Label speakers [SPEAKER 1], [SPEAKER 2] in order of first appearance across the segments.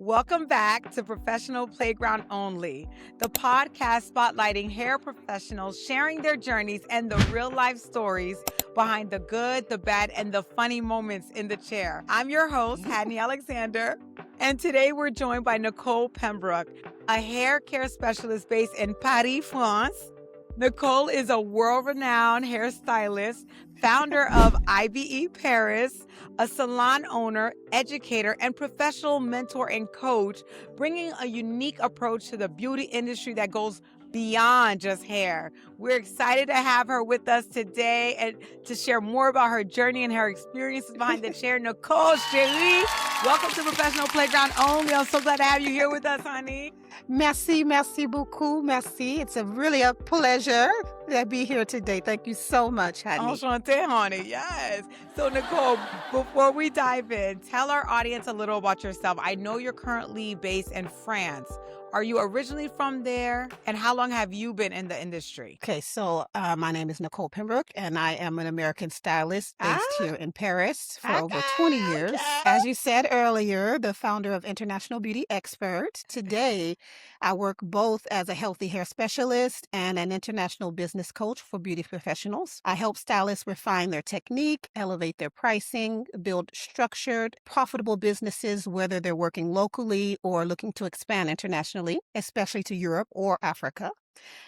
[SPEAKER 1] Welcome back to Professional Playground Only, the podcast spotlighting hair professionals sharing their journeys and the real life stories behind the good, the bad, and the funny moments in the chair. I'm your host, Hadney Alexander, and today we're joined by Nicole Pembroke, a hair care specialist based in Paris, France. Nicole is a world-renowned hairstylist, founder of IBE Paris, a salon owner, educator, and professional mentor and coach, bringing a unique approach to the beauty industry that goes beyond just hair. We're excited to have her with us today and to share more about her journey and her experiences behind the chair. Nicole, chérie, welcome to Professional Playground Only. I'm so glad to have you here with us, honey.
[SPEAKER 2] Merci beaucoup, merci. It's really a pleasure to be here today. Thank you so much, honey.
[SPEAKER 1] Enchanté, honey. Yes. So, Nicole, before we dive in, tell our audience a little about yourself. I know you're currently based in France. Are you originally from there? And how long have you been in the industry?
[SPEAKER 2] Okay, so my name is Nicole Pembroke, and I am an American stylist based here in Paris for over 20 years. As you said earlier, the founder of International Beauty Expert. Today, I work both as a healthy hair specialist and an international business coach for beauty professionals. I help stylists refine their technique, elevate their pricing, build structured, profitable businesses, whether they're working locally or looking to expand internationally, especially to Europe or Africa.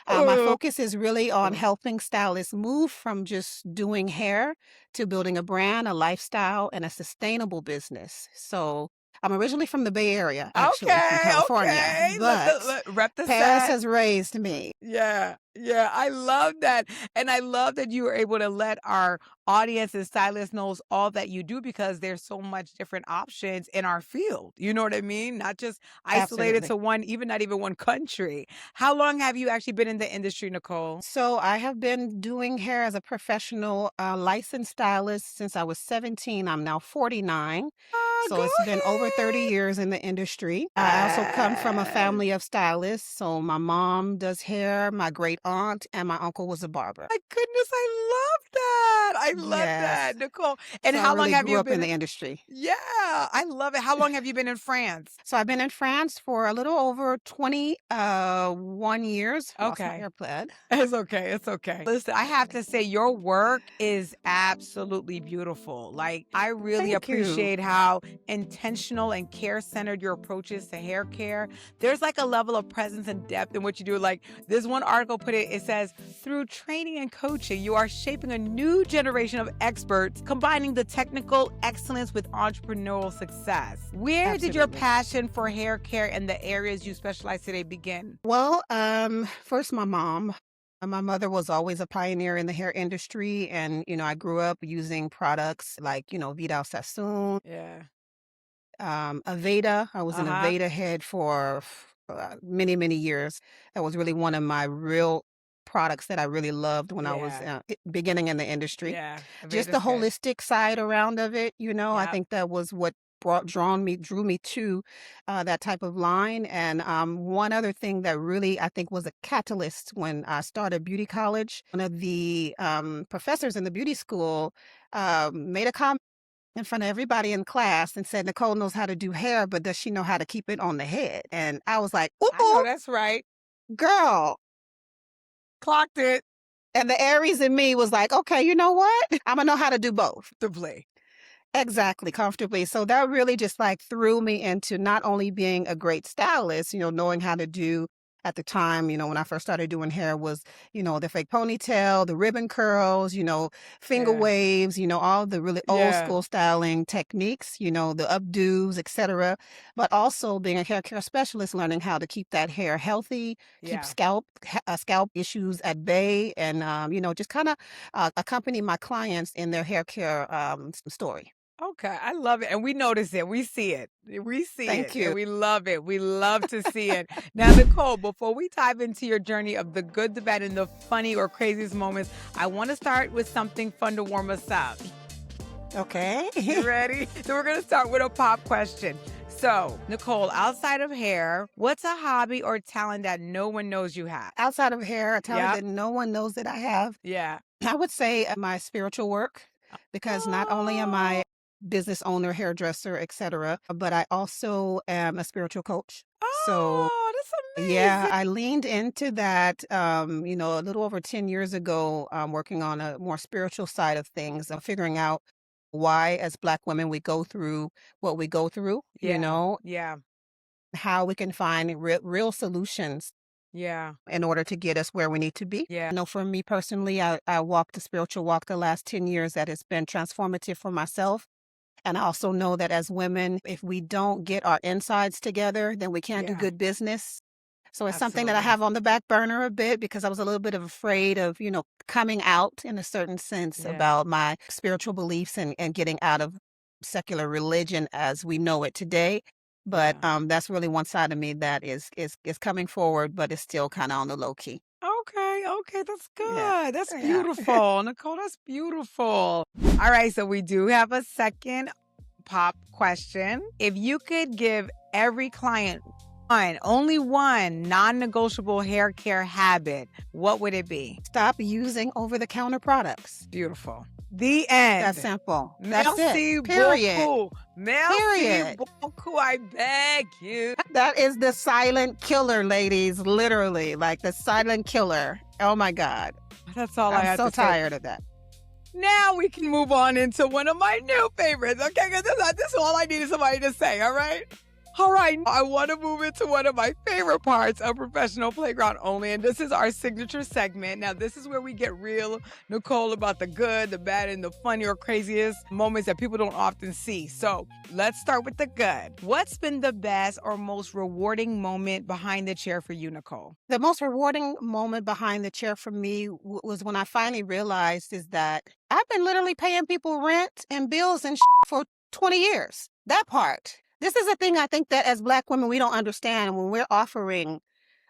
[SPEAKER 2] My focus is really on helping stylists move from just doing hair to building a brand, a lifestyle, and a sustainable business. So I'm originally from the Bay Area, actually, from California,
[SPEAKER 1] Okay.
[SPEAKER 2] but
[SPEAKER 1] Rep the
[SPEAKER 2] Paris
[SPEAKER 1] set.
[SPEAKER 2] has raised me.
[SPEAKER 1] Yeah. I love that. And I love that you were able to let our audience and stylists knows all that you do because there's so much different options in our field. You know what I mean? Not just isolated
[SPEAKER 2] Absolutely.
[SPEAKER 1] to one, not even one country. How long have you actually been in the industry, Nicole?
[SPEAKER 2] So I have been doing hair as a professional licensed stylist since I was 17. I'm now 49. So
[SPEAKER 1] Go
[SPEAKER 2] it's been over 30
[SPEAKER 1] ahead.
[SPEAKER 2] years in the industry. I also come from a family of stylists. So my mom does hair, my great aunt, and my uncle was a barber.
[SPEAKER 1] My goodness, I love that. I love
[SPEAKER 2] Yes.
[SPEAKER 1] that, Nicole. And
[SPEAKER 2] So I
[SPEAKER 1] how long
[SPEAKER 2] really
[SPEAKER 1] have
[SPEAKER 2] grew
[SPEAKER 1] you
[SPEAKER 2] up in
[SPEAKER 1] been
[SPEAKER 2] the industry.
[SPEAKER 1] Yeah, I love it. How long have you been in France?
[SPEAKER 2] So I've been in France for a little over 21 years. Lost my
[SPEAKER 1] Okay.
[SPEAKER 2] hairplug.
[SPEAKER 1] It's okay. It's okay. Listen, I have to say your work is absolutely beautiful. Like, I really
[SPEAKER 2] Thank you.
[SPEAKER 1] appreciate how intentional and care-centered your approach is to hair care. There's like a level of presence and depth in what you do. Like this one article put it says, through training and coaching, you are shaping a new generation of experts, combining the technical excellence with entrepreneurial success. Where did your
[SPEAKER 2] Absolutely.
[SPEAKER 1] passion for hair care and the areas you specialize today begin?
[SPEAKER 2] Well, first my mom. My mother was always a pioneer in the hair industry, and I grew up using products like Vidal Sassoon,
[SPEAKER 1] Yeah.
[SPEAKER 2] Aveda. I was an
[SPEAKER 1] Uh-huh.
[SPEAKER 2] Aveda head for many, many years. That was really one of my real products that I really loved when I was
[SPEAKER 1] Yeah.
[SPEAKER 2] beginning in the industry.
[SPEAKER 1] Yeah.
[SPEAKER 2] Just the
[SPEAKER 1] Aveda's good.
[SPEAKER 2] holistic side around of it, I
[SPEAKER 1] Yep.
[SPEAKER 2] think that was what drew me to that type of line. And one other thing that really I think was a catalyst when I started beauty college, one of the professors in the beauty school made a comment in front of everybody in class and said, Nicole knows how to do hair, but does she know how to keep it on the head? And I was like,
[SPEAKER 1] I know
[SPEAKER 2] ooh,
[SPEAKER 1] that's right.
[SPEAKER 2] girl.
[SPEAKER 1] Clocked it
[SPEAKER 2] And the Aries in me was like, okay, you know what? I'm going to know how to do both.
[SPEAKER 1] to play.
[SPEAKER 2] Exactly, comfortably. So that really just like threw me into not only being a great stylist, knowing how to do at the time, when I first started doing hair was, the fake ponytail, the ribbon curls, finger
[SPEAKER 1] Yeah.
[SPEAKER 2] waves, all the really old
[SPEAKER 1] Yeah.
[SPEAKER 2] school styling techniques, the updos, etc. But also being a hair care specialist, learning how to keep that hair healthy, keep
[SPEAKER 1] Yeah.
[SPEAKER 2] scalp issues at bay, and just kind of accompany my clients in their hair care story.
[SPEAKER 1] Okay. I love it. And we notice it. We see it. We see
[SPEAKER 2] Thank
[SPEAKER 1] it. And
[SPEAKER 2] you.
[SPEAKER 1] we love it. We love to see it. Now, Nicole, before we dive into your journey of the good, the bad, and the funny or craziest moments, I want to start with something fun to warm us up.
[SPEAKER 2] Okay.
[SPEAKER 1] You ready? So we're going to start with a pop question. So, Nicole, outside of hair, what's a hobby or talent that no one knows you have?
[SPEAKER 2] Outside of hair, a talent
[SPEAKER 1] Yep.
[SPEAKER 2] that no one knows that I have,
[SPEAKER 1] Yeah.
[SPEAKER 2] I would say my spiritual work, because not only am I business owner, hairdresser, etc. But I also am a spiritual coach. So
[SPEAKER 1] Oh, that's
[SPEAKER 2] yeah,
[SPEAKER 1] amazing.
[SPEAKER 2] I leaned into that, a little over 10 years ago, working on a more spiritual side of things, figuring out why, as Black women, we go through what we go through,
[SPEAKER 1] Yeah, yeah,
[SPEAKER 2] how we can find real solutions
[SPEAKER 1] yeah,
[SPEAKER 2] in order to get us where we need to be.
[SPEAKER 1] yeah,
[SPEAKER 2] For me personally, I walked the spiritual walk the last 10 years that has been transformative for myself. And I also know that as women, if we don't get our insides together, then we can't do
[SPEAKER 1] yeah,
[SPEAKER 2] good business. So it's something that I
[SPEAKER 1] absolutely.
[SPEAKER 2] have on the back burner a bit because I was a little bit of afraid of, coming out in a certain sense
[SPEAKER 1] Yeah,
[SPEAKER 2] about my spiritual beliefs and getting out of secular religion as we know it today. But
[SPEAKER 1] yeah.
[SPEAKER 2] that's really one side of me that is coming forward, but is still kind of on the low key.
[SPEAKER 1] Okay, okay, that's
[SPEAKER 2] Yeah.
[SPEAKER 1] good. That's
[SPEAKER 2] Yeah.
[SPEAKER 1] beautiful, Nicole. That's beautiful. All right, so we do have a second pop question. If you could give every client only one non-negotiable hair care habit, what would it be?
[SPEAKER 2] Stop using over the counter products.
[SPEAKER 1] Beautiful. The
[SPEAKER 2] That's
[SPEAKER 1] end.
[SPEAKER 2] simple. That's it.
[SPEAKER 1] Merci
[SPEAKER 2] Period.
[SPEAKER 1] beaucoup. Merci
[SPEAKER 2] Period.
[SPEAKER 1] beaucoup. I beg you.
[SPEAKER 2] That is the silent killer, ladies. Literally, like the silent killer. Oh my God.
[SPEAKER 1] That's all I
[SPEAKER 2] I'm
[SPEAKER 1] have
[SPEAKER 2] so
[SPEAKER 1] to say.
[SPEAKER 2] tired of that.
[SPEAKER 1] Now we can move on into one of my new favorites. Okay, because this is all I need is somebody to say, all right? All right, I want to move into one of my favorite parts of Professional Playground Only, and this is our signature segment. Now, this is where we get real, Nicole, about the good, the bad, and the funny or craziest moments that people don't often see. So let's start with the good. What's been the best or most rewarding moment behind the chair for you, Nicole?
[SPEAKER 2] The most rewarding moment behind the chair for me was when I finally realized is that I've been literally paying people rent and bills and for 20 years. That part. This is a thing I think that as Black women, we don't understand when we're offering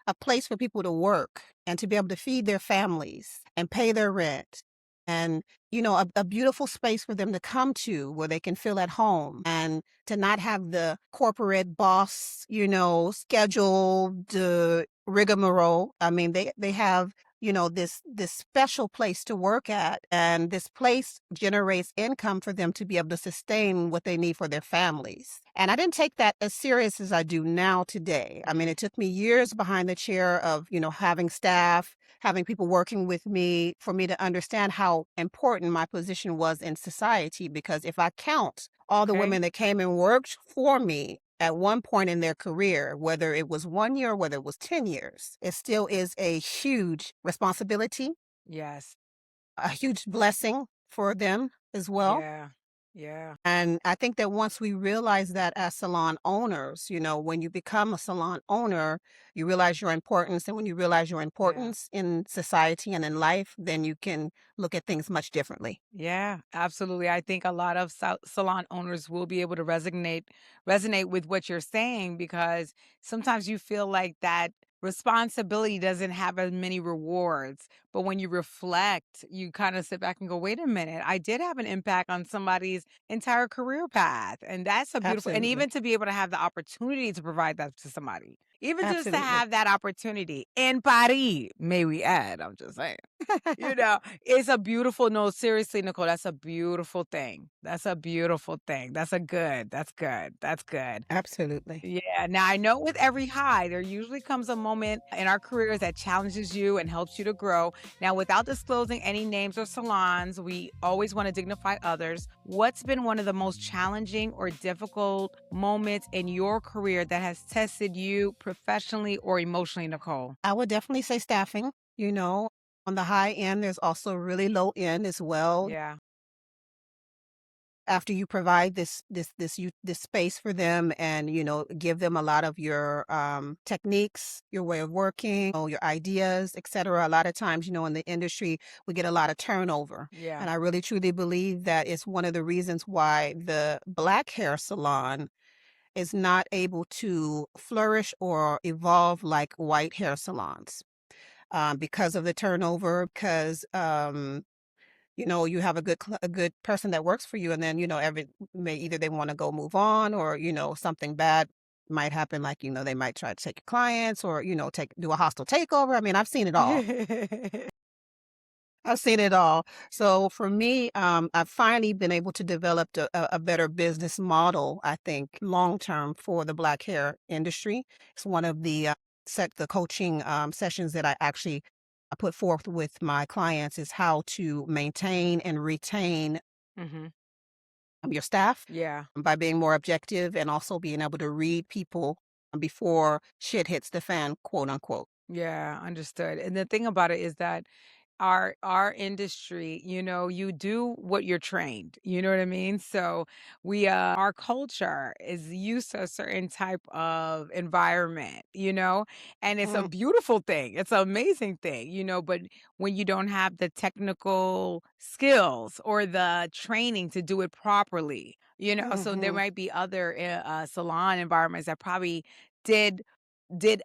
[SPEAKER 2] a place for people to work and to be able to feed their families and pay their rent and a beautiful space for them to come to where they can feel at home and to not have the corporate boss scheduled rigmarole. I mean, they have this special place to work at, and this place generates income for them to be able to sustain what they need for their families. And I didn't take that as serious as I do now today. I mean, it took me years behind the chair of having staff, having people working with me, for me to understand how important my position was in society. Because if I count all the
[SPEAKER 1] Okay.
[SPEAKER 2] women that came and worked for me at one point in their career, whether it was 1 year or whether it was 10 years, it still is a huge responsibility,
[SPEAKER 1] Yes.
[SPEAKER 2] a huge blessing for them as well.
[SPEAKER 1] Yeah. Yeah.
[SPEAKER 2] And I think that once we realize that as salon owners, when you become a salon owner, you realize your importance. And when you realize your
[SPEAKER 1] Yeah.
[SPEAKER 2] importance in society and in life, then you can look at things much differently.
[SPEAKER 1] Yeah, absolutely. I think a lot of salon owners will be able to resonate with what you're saying, because sometimes you feel like that responsibility doesn't have as many rewards. But when you reflect, you kind of sit back and go, wait a minute, I did have an impact on somebody's entire career path. And that's a beautiful, and
[SPEAKER 2] Absolutely.
[SPEAKER 1] even to be able to have the opportunity to provide that to somebody, even just to
[SPEAKER 2] Absolutely.
[SPEAKER 1] have that opportunity in Paris, may we add, I'm just saying. It's a beautiful, no, seriously, Nicole, that's a beautiful thing. That's a beautiful thing. That's good. That's good.
[SPEAKER 2] Absolutely.
[SPEAKER 1] Yeah. Now, I know with every high, there usually comes a moment in our careers that challenges you and helps you to grow. Now, without disclosing any names or salons, we always want to dignify others. What's been one of the most challenging or difficult moments in your career that has tested you professionally or emotionally, Nicole?
[SPEAKER 2] I would definitely say staffing. On the high end, there's also really low end as well.
[SPEAKER 1] Yeah.
[SPEAKER 2] After you provide this space for them and give them a lot of your techniques, your way of working, your ideas, etc. A lot of times, in the industry, we get a lot of turnover.
[SPEAKER 1] Yeah.
[SPEAKER 2] And I really truly believe that it's one of the reasons why the Black hair salon is not able to flourish or evolve like white hair salons, because of the turnover. Because you have a good person that works for you, and then either they want to go move on, or something bad might happen, like they might try to take your clients, or do a hostile takeover. I mean, I've seen it all. I've seen it all. So for me, I've finally been able to develop a better business model, I think, long term for the Black hair industry. It's one of the the coaching sessions that I put forth with my clients is how to maintain and retain
[SPEAKER 1] Hmm.
[SPEAKER 2] your staff
[SPEAKER 1] Yeah.
[SPEAKER 2] by being more objective and also being able to read people before shit hits the fan, quote unquote.
[SPEAKER 1] Yeah, understood. And the thing about it is that our industry, you do what you're trained. You know what I mean? So our culture is used to a certain type of environment, and it's a
[SPEAKER 2] Mm,
[SPEAKER 1] beautiful thing. It's an amazing thing, but when you don't have the technical skills or the training to do it properly, so there
[SPEAKER 2] hmm.
[SPEAKER 1] might be other salon environments that probably did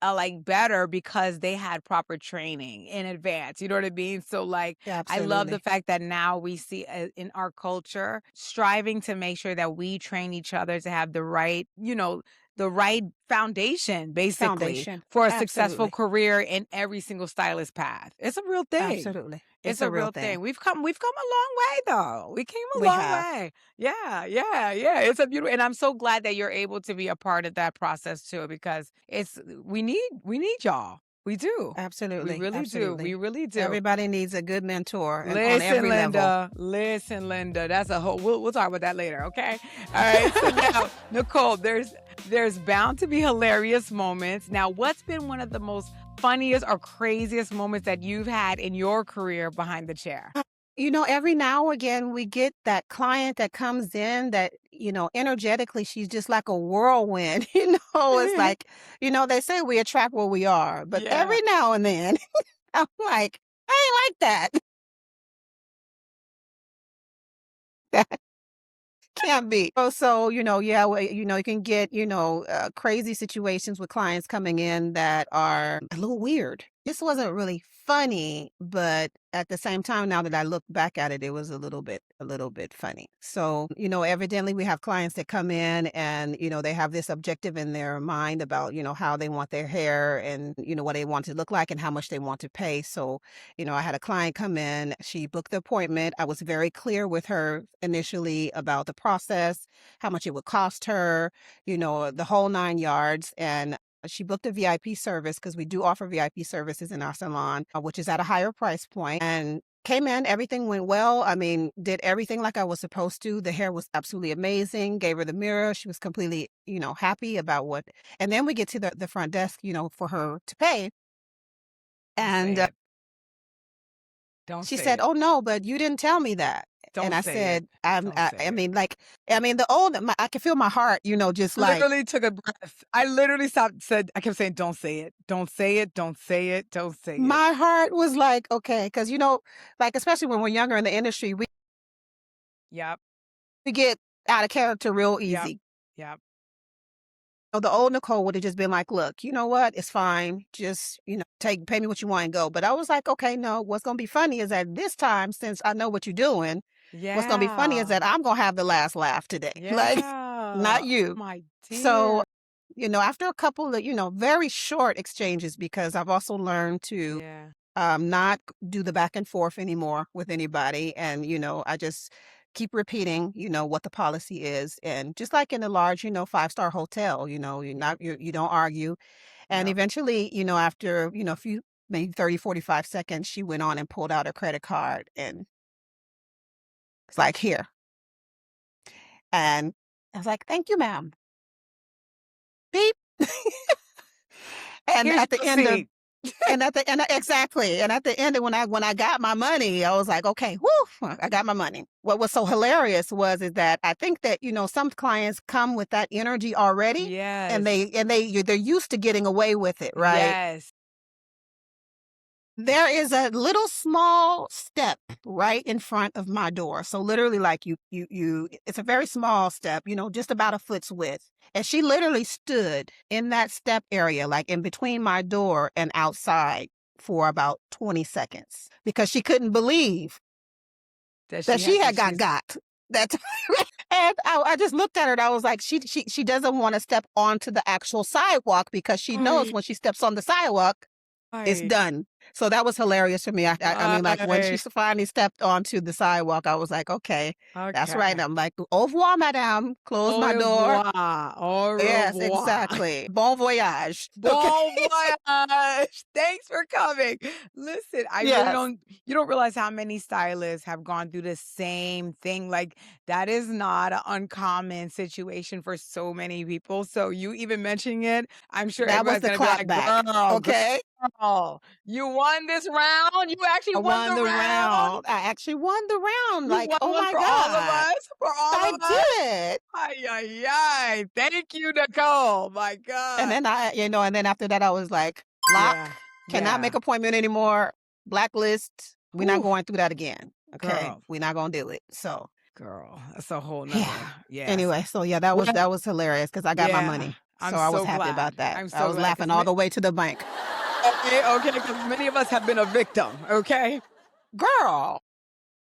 [SPEAKER 1] like better because they had proper training in advance. You know what I mean? So like I love the
[SPEAKER 2] Absolutely.
[SPEAKER 1] fact that now we see in our culture striving to make sure that we train each other to have the right foundation basically
[SPEAKER 2] Foundation.
[SPEAKER 1] for a successful
[SPEAKER 2] Absolutely.
[SPEAKER 1] career in every single stylist path. It's a real thing.
[SPEAKER 2] Absolutely.
[SPEAKER 1] It's
[SPEAKER 2] It's
[SPEAKER 1] a
[SPEAKER 2] a real
[SPEAKER 1] real thing.
[SPEAKER 2] thing.
[SPEAKER 1] We've come a long way though. We came a
[SPEAKER 2] We
[SPEAKER 1] long
[SPEAKER 2] have.
[SPEAKER 1] way. Yeah, yeah, yeah. It's a beautiful, and I'm so glad that you're able to be a part of that process too, because we need y'all. We do. We
[SPEAKER 2] Absolutely.
[SPEAKER 1] really do. We
[SPEAKER 2] Absolutely.
[SPEAKER 1] really do.
[SPEAKER 2] Everybody needs a good mentor and on every level.
[SPEAKER 1] Listen, Linda. That's a whole. We'll talk about that later. Okay. All right. So now, Nicole, there's bound to be hilarious moments. Now, what's been one of the most funniest or craziest moments that you've had in your career behind the chair?
[SPEAKER 2] Every now and again, we get that client that comes in that, energetically, she's just like a whirlwind. It's like, they say we attract what we are, but
[SPEAKER 1] Yeah.
[SPEAKER 2] every now and then, I'm like, I ain't like that. Can't be. So, yeah, well, you can get, crazy situations with clients coming in that are a little weird. This wasn't really funny, but at the same time, now that I look back at it, it was a little bit funny. So, evidently we have clients that come in and, they have this objective in their mind about, how they want their hair and, what they want to look like and how much they want to pay. So, I had a client come in, she booked the appointment. I was very clear with her initially about the process, how much it would cost her, the whole 9 yards. And she booked a VIP service because we do offer VIP services in our salon, which is at a higher price point. And came in, everything went well. I mean, did everything like I was supposed to. The hair was absolutely amazing. Gave her the mirror. She was completely, happy about what. And then we get to the front desk, for her to pay.
[SPEAKER 1] Don't say
[SPEAKER 2] And
[SPEAKER 1] it. Don't
[SPEAKER 2] she
[SPEAKER 1] say
[SPEAKER 2] said,
[SPEAKER 1] it.
[SPEAKER 2] "Oh, no, but you didn't tell me that." And
[SPEAKER 1] Don't
[SPEAKER 2] I
[SPEAKER 1] say it.
[SPEAKER 2] said,
[SPEAKER 1] Don't say it.
[SPEAKER 2] I mean, I can feel my heart, just like
[SPEAKER 1] Literally took a breath. I literally stopped, I kept saying, don't say it. Don't say it. Don't say it. Don't say it.
[SPEAKER 2] my heart was like, okay, because, like, especially when we're younger in the industry,
[SPEAKER 1] Yep.
[SPEAKER 2] we get out of character real
[SPEAKER 1] Yep.
[SPEAKER 2] easy.
[SPEAKER 1] Yep.
[SPEAKER 2] So the old Nicole would have just been like, look, you know what? It's fine. Just, pay me what you want and go. But I was like, okay, no, what's going to be funny is that this time, since I know what you're doing, what's going to be funny is
[SPEAKER 1] Yeah.
[SPEAKER 2] that I'm going to have the last laugh today. Like,
[SPEAKER 1] Yeah.
[SPEAKER 2] not
[SPEAKER 1] Oh
[SPEAKER 2] you.
[SPEAKER 1] my
[SPEAKER 2] So,
[SPEAKER 1] dear.
[SPEAKER 2] after a couple of, very short exchanges, because I've also learned to
[SPEAKER 1] Yeah.
[SPEAKER 2] not do the back and forth anymore with anybody. And, I just keep repeating, what the policy is. And just like in a large, 5-star hotel, you don't argue. And
[SPEAKER 1] Yep.
[SPEAKER 2] eventually, after, a few, maybe 30, 45 seconds, she went on and pulled out her credit card and it's like, here. And I was like, thank you, ma'am. Beep. And
[SPEAKER 1] Here's
[SPEAKER 2] at the
[SPEAKER 1] your
[SPEAKER 2] end of
[SPEAKER 1] receipt.
[SPEAKER 2] exactly. And at the end of when I got my money, I was like, okay, whoo, I got my money. What was so hilarious is that I think that, some clients come with that energy already and
[SPEAKER 1] Yes.
[SPEAKER 2] they're used to getting away with it, right?
[SPEAKER 1] Yes.
[SPEAKER 2] There is a little small step right in front of my door. So literally like it's a very small step, just about a foot's width. And she literally stood in that step area, like in between my door and outside for about 20 seconds because she couldn't believe
[SPEAKER 1] That
[SPEAKER 2] that
[SPEAKER 1] she
[SPEAKER 2] she
[SPEAKER 1] had that
[SPEAKER 2] had
[SPEAKER 1] she's
[SPEAKER 2] got that. And I just looked at her and I was like, she doesn't want to step onto the actual sidewalk because she knows
[SPEAKER 1] right.
[SPEAKER 2] when she steps on the sidewalk, it's
[SPEAKER 1] Right.
[SPEAKER 2] done. So that was hilarious for me. I mean, like when she
[SPEAKER 1] Right.
[SPEAKER 2] finally stepped onto the sidewalk, I was like, okay, that's right. And
[SPEAKER 1] Okay.
[SPEAKER 2] I'm like, au revoir, madame. Close
[SPEAKER 1] Au
[SPEAKER 2] my door.
[SPEAKER 1] revoir. Au
[SPEAKER 2] Yes,
[SPEAKER 1] revoir.
[SPEAKER 2] exactly. Bon voyage. Okay.
[SPEAKER 1] Bon voyage. Thanks for coming. Listen, I really
[SPEAKER 2] Yes.
[SPEAKER 1] don't, you don't realize how many stylists have gone through the same thing. Like, that is not an uncommon situation for so many people. So, you even mentioning it, I'm sure
[SPEAKER 2] That was
[SPEAKER 1] everybody's
[SPEAKER 2] the
[SPEAKER 1] going to be
[SPEAKER 2] clap
[SPEAKER 1] like,
[SPEAKER 2] back.
[SPEAKER 1] girl,
[SPEAKER 2] Okay.
[SPEAKER 1] girl, you won this round. You actually
[SPEAKER 2] I
[SPEAKER 1] won
[SPEAKER 2] won
[SPEAKER 1] the
[SPEAKER 2] the
[SPEAKER 1] round.
[SPEAKER 2] round. I actually won the round.
[SPEAKER 1] You
[SPEAKER 2] Like,
[SPEAKER 1] won
[SPEAKER 2] oh
[SPEAKER 1] one
[SPEAKER 2] my
[SPEAKER 1] for all of
[SPEAKER 2] God.
[SPEAKER 1] us. For all
[SPEAKER 2] I
[SPEAKER 1] of us.
[SPEAKER 2] did.
[SPEAKER 1] Ay, ay, ay. Thank you, Nicole. My
[SPEAKER 2] And
[SPEAKER 1] God.
[SPEAKER 2] then and then after that, I was like,
[SPEAKER 1] Yeah.
[SPEAKER 2] block, cannot
[SPEAKER 1] Yeah.
[SPEAKER 2] make appointment anymore. Blacklist. We're not
[SPEAKER 1] Whew.
[SPEAKER 2] going through that again. Okay.
[SPEAKER 1] Girl.
[SPEAKER 2] We're not going to do it. So,
[SPEAKER 1] Girl, that's a whole
[SPEAKER 2] yeah.
[SPEAKER 1] nother. Yes.
[SPEAKER 2] Anyway, so yeah, that
[SPEAKER 1] Well,
[SPEAKER 2] was hilarious because I got my
[SPEAKER 1] yeah.
[SPEAKER 2] money.
[SPEAKER 1] I'm
[SPEAKER 2] So I was
[SPEAKER 1] so
[SPEAKER 2] happy
[SPEAKER 1] glad.
[SPEAKER 2] about that.
[SPEAKER 1] I'm
[SPEAKER 2] I
[SPEAKER 1] so
[SPEAKER 2] was
[SPEAKER 1] glad
[SPEAKER 2] laughing all the way to the bank.
[SPEAKER 1] okay, because many of us have been a victim, okay,
[SPEAKER 2] Girl.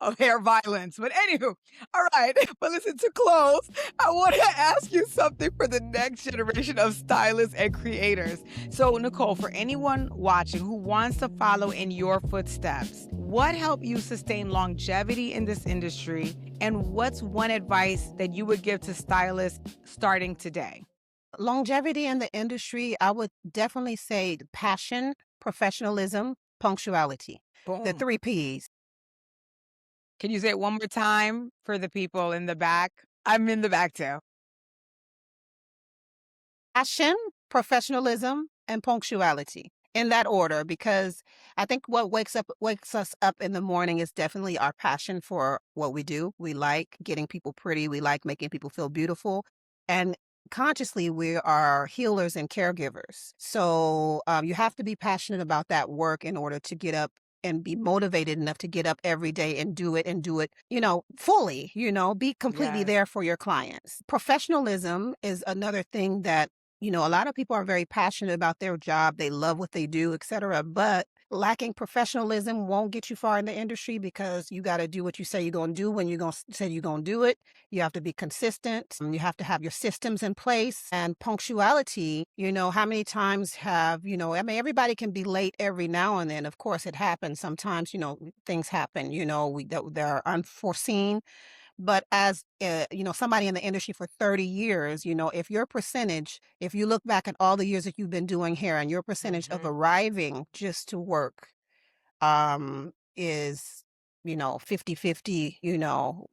[SPEAKER 1] of hair violence. But anywho, all right. But listen, to close, I want to ask you something for the next generation of stylists and creators. So, Nicole, for anyone watching who wants to follow in your footsteps, what helped you sustain longevity in this industry? And what's one advice that you would give to stylists starting today?
[SPEAKER 2] Longevity in the industry, I would definitely say passion, professionalism, punctuality. The
[SPEAKER 1] Boom.
[SPEAKER 2] 3 Ps.
[SPEAKER 1] Can you say it one more time for the people in the back? I'm in the back too.
[SPEAKER 2] Passion, professionalism, and punctuality in that order, because I think what wakes us up in the morning is definitely our passion for what we do. We like getting people pretty. We like making people feel beautiful. And consciously, we are healers and caregivers. So you have to be passionate about that work in order to get up and be motivated enough to get up every day and do it, fully, be completely
[SPEAKER 1] Yes.
[SPEAKER 2] there for your clients. Professionalism is another thing that a lot of people are very passionate about their job. They love what they do, etc. But lacking professionalism won't get you far in the industry, because you got to do what you say you're going to do when you're going to say you're going to do it. You have to be consistent. You have to have your systems in place. And punctuality, how many times everybody can be late every now and then. Of course, it happens. Sometimes, things happen, they're unforeseen. But as somebody in the industry for 30 years, if you look back at all the years that you've been doing hair, and your percentage of
[SPEAKER 1] Mhm.
[SPEAKER 2] arriving just to work is 50-50.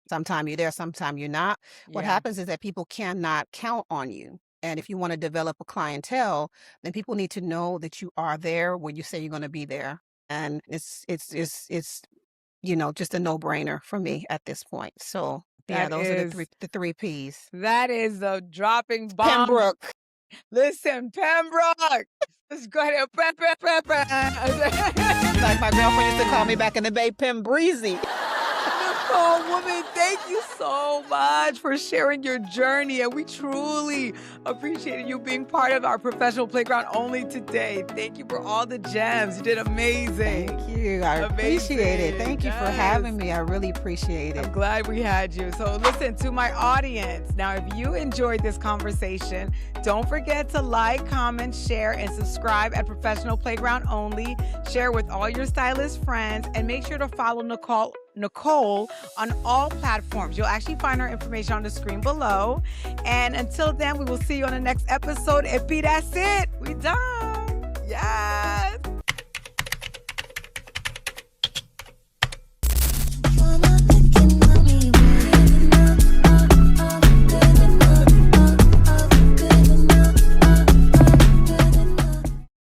[SPEAKER 2] Sometime you're there, sometime you're not. What
[SPEAKER 1] Yeah.
[SPEAKER 2] happens is that people cannot count on you. And if you want to develop a clientele, then people need to know that you are there when you say you're going to be there. And it's just a no-brainer for me at this point. So yeah,
[SPEAKER 1] That
[SPEAKER 2] those are the
[SPEAKER 1] is
[SPEAKER 2] three Ps.
[SPEAKER 1] that is the dropping bomb.
[SPEAKER 2] Pembroke.
[SPEAKER 1] Listen, Pembroke. Let's go ahead and
[SPEAKER 2] Like my girlfriend used to call me back in the day, Pembreezy.
[SPEAKER 1] Nicole, woman, thank you so much for sharing your journey. And we truly appreciated you being part of our professional playground only today. Thank you for all the gems. You did amazing.
[SPEAKER 2] Thank you. I appreciate it. Thank you for
[SPEAKER 1] Yes.
[SPEAKER 2] having me. I really appreciate it.
[SPEAKER 1] I'm glad we had you. So listen, to my audience, now if you enjoyed this conversation, don't forget to like, comment, share, and subscribe at Professional Playground Only. Share with all your stylist friends, and make sure to follow Nicole on all platforms. You'll actually find her information on the screen below. And until then, we will see you on the next episode. Epi, that's it. We done. Yeah.